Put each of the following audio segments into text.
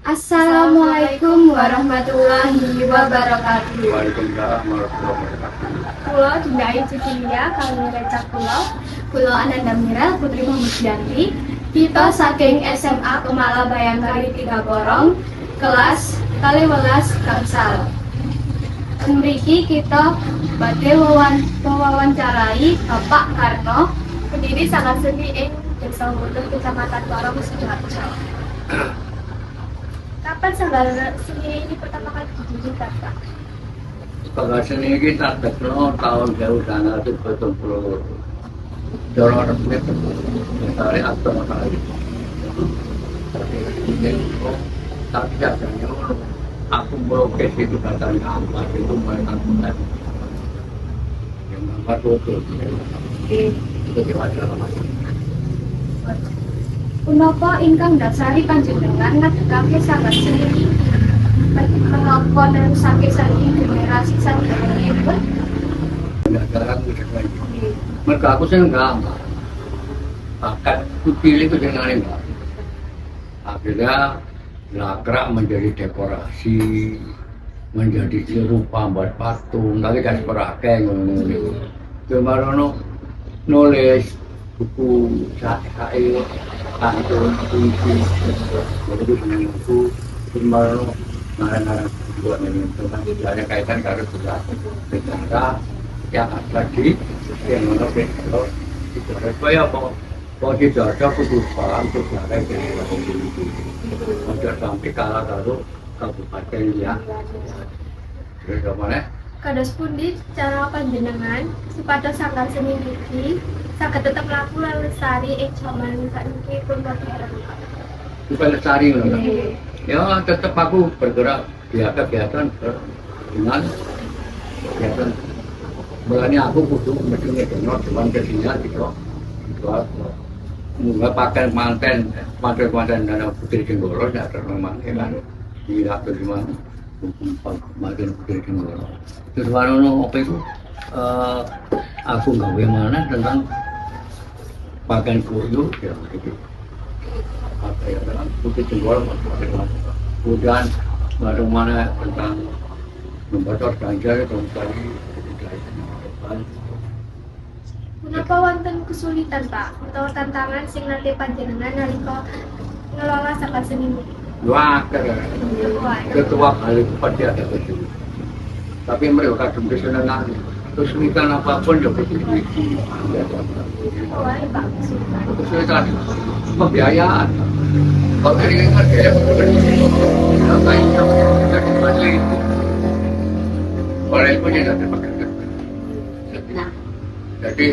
Assalamualaikum warahmatullahi wabarakatuh. Waalaikumsalam warahmatullahi wabarakatuh. Kulo Dinda Cecilia kali recak kulo Ananda Mira Putri Muhammadyanti. Kita saking SMA Kemala Bayangkari 3 Porong kelas 12 Kamsal. Mriki kita badhe wawancarai Bapak Karno, pendiri Sanggar Seni ing Desa Wutuh Kecamatan Porong Sidoarjo. Kapan Sanggar Seni ini pertama kali didirikan, Pak? Sanggar Seni ini tak tekno tahun 1970. Dorong resmi dari aktor kali. Tapi biasanya aku melukis itu katanya apa itu mereka bukan yang nampak foto itu diwajar macam. Punapa ingkang dasari panjenengan ngadegake Sanggar Seni menapa nerusake saking generasi sadèrèngipun? Negara itu lagi. Mereka aku sih enggak. Bakat kupilih itu dengan ini. Akhirnya lakrak menjadi dekorasi, menjadi rupa buat patung, tapi kan seperake ngono. Kemarin nulis buku syair, pantun, puisi, jadi senang buku. Kemarin ngarang-ngarang buat ini tentang ada kaitan dengan sejarah yang ada di yang mana kalau itu supaya mau tidak ada kebutuhan untuk ada untuk sampai kalah lalu kabupaten ya terus mana Kados pundi cara panjenengan supados Sanggar Seni niki saged tetep laku lan lestari ing jaman saiki pun modern. supaya lestari loh ya tetap aku bergerak di kegiatan dengan kegiatan berani aku kudu mesti ngedeno cuman kesinian gitu nggak pakai manten dana Putri Jenggoro ya memang kan tidak terima manten Putri Jenggoro terus warno apa itu aku nggak mana tentang pakaian kudu ya gitu pakai tentang Putri Jenggoro kemudian baru mana tentang membaca ganjar itu tadi Menapa wonten kesulitan, Pak, utawa tantangan sing nanti panjenengan nalika ngelola Sanggar Seni niki? wah ketua balik pada ada betul tapi mereka kadang kesenangan kesulitan apapun ya begitu Wah, Pak, kesulitan. kesulitan pembiayaan kalau ini kan biaya jadi masih itu oleh punya dari pekerjaan jadi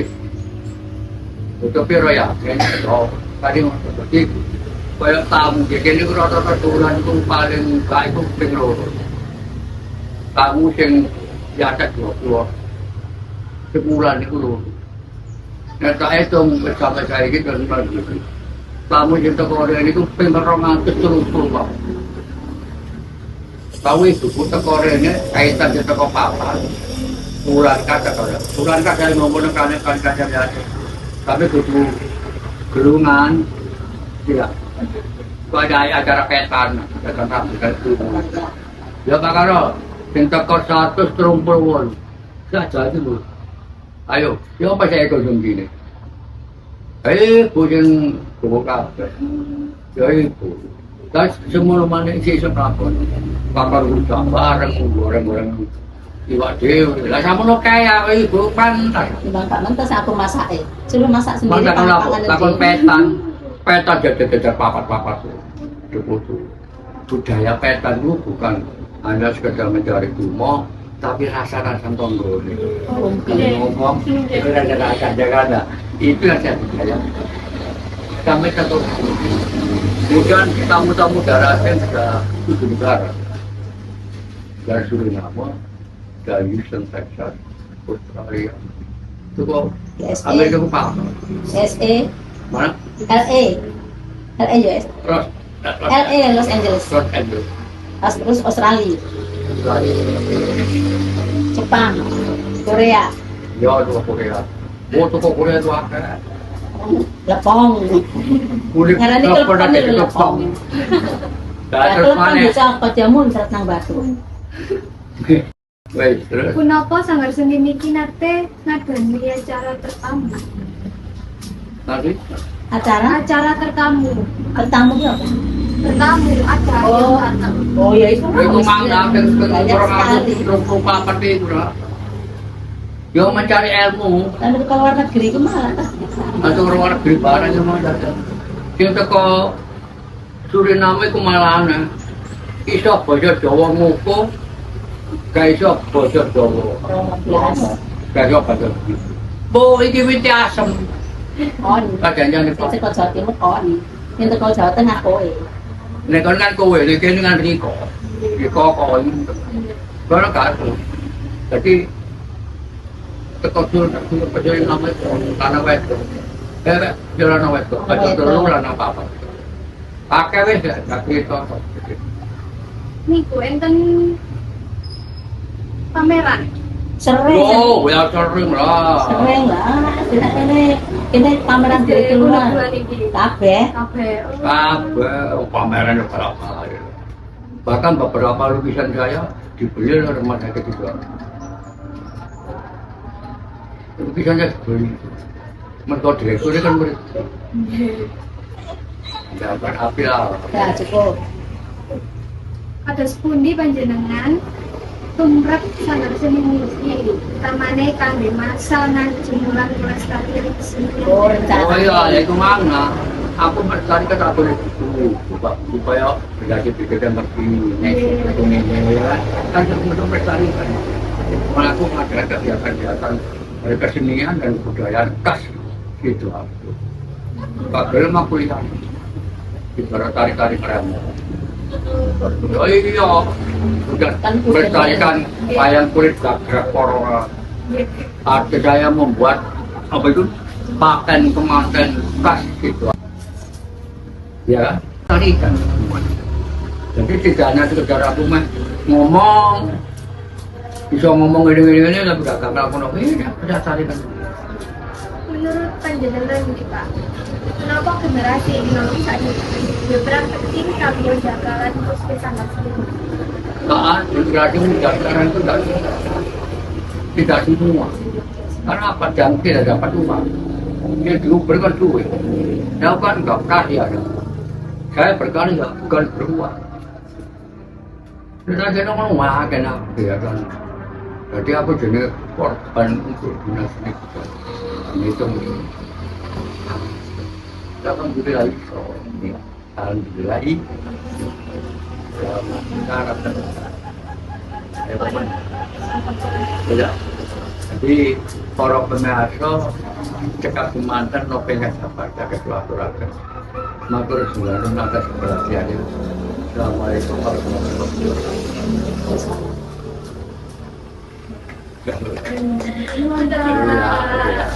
untuk piro ya tadi seperti kayak tamu jadi ini rata-rata turunan itu paling enggak itu ping loro tamu yang di atas 20 sebulan itu lho nah saya itu bersama saya gitu tamu yang Korea itu ping 230 Pak tahu itu putar Koreanya kaitan di toko papan bulan kata saya ngomong kan ya tapi butuh gerungan tidak ada acara petan itu ya Pak Karo yang tekor 130 saja itu Bu ayo ya apa saya ikut gini punya buka ya itu dan semua mana isi sepapon bakar udang bareng goreng-goreng iwak dewe, lah sama lo kaya ibu pantai. Bang mentes aku masak Suruh masak sendiri. Masak lakon petan jajar papat-papat. Itu budaya petan itu bukan hanya sekedar mencari gumo, tapi rasa-rasa tonggol. Ngomong, itu rasa-rasa Jakarta. Itu yang saya budaya. Kami satu. Kemudian tamu-tamu dari asing sudah 7 negara. Dari Suriname, dari Houston, Texas, Australia, itu kok Amerika itu Pak? SE, Mana? LA, US, LA Los Angeles, terus Australia, Jepang, Korea, ya itu Korea. Oh itu kok Korea itu apa? Lepong, Kulit ngarani lepon telepon ada di dulu lepon. lepong. Lah Ya, terus terus kan mana? bisa kok jamun seret nang batu. Wes terus. Punapa Sanggar Seni niki nate ngadani acara tertamu? Nanti Acara Acara tertamu. bertamu ki apa? Tertamu ada Oh. yang datang. Oh ya itu itu mangga dan banyak sekali. kurang apa itu lah. Yo mencari ilmu, Dan ke luar negeri kemana? atau luar negeri barang yang mau datang. Sing teko Suriname ku malane. Iso basa Jawa nguku, gak iso basa Jawa. Biasa. Gak iso basa. Bu iki wit asem. On. Kadang-kadang Sing teko Jawa Timur on. Sing teko Jawa Tengah kowe. nek kon kan kowe nek kene kan Riko. Riko kowe. Kono gak aku. Jadi teko dulu pejane nama karena wes. Jalan wes. Aja dulu lah apa-apa. Pakai wes gak krito. Niku enten pameran. Sering. Oh, ya sering lah. Sering lah. Ini pameran Di keluar. bulan iki. Kabeh. Kabeh. Kabeh pameran berapa. Bahkan beberapa lukisan saya dibeli oleh rumah sakit juga. Lukisannya dibeli. Mereka direkturnya kan murid. Ya, api lah. Ya cukup. Ada sepundi panjenengan tumrap Sanggar Seni niki utamane kangge masa ngajimulan pelestarian kesenian. Oh rencana. Oh iya, itu mana? Aku mencari kan aku itu supaya belajar pikir dan ngerti ini kan untuk melestarikan. Malah aku ada kegiatan-kegiatan dari kesenian dan kebudayaan khas gitu aku. Padahal mah kuliah ibarat tari-tari keren. Oh iya, sudah melestarikan wayang kulit gagrak corona. Arti saya membuat apa itu paten kematen khas gitu. Ya, tarikan semua. Jadi tidak hanya sekedar aku mah ngomong, bisa ngomong ini tapi gak kenal ini bisa tarikan. Menurut panjenengan nih Pak, kenapa generasi Indonesia saat ini berperan penting kanggo jagalan terus Sanggar Seni? Saat generasi muda sekarang itu tidak semua. Karena apa? Yang tidak dapat uang, dia diberikan duit. Saya kan nggak kaya ya. Saya berkarya bukan beruang. Dan saya ngomong wah kenapa ya kan? Jadi aku jadi korban untuk dinas ini. Itu alhamdulillah alhamdulillah ya. Jadi para pemirsa cekap Sumanten no pengen sabar jaga aturaken matur suwun atas perhatiannya. Assalamualaikum warahmatullahi wabarakatuh. Mantap.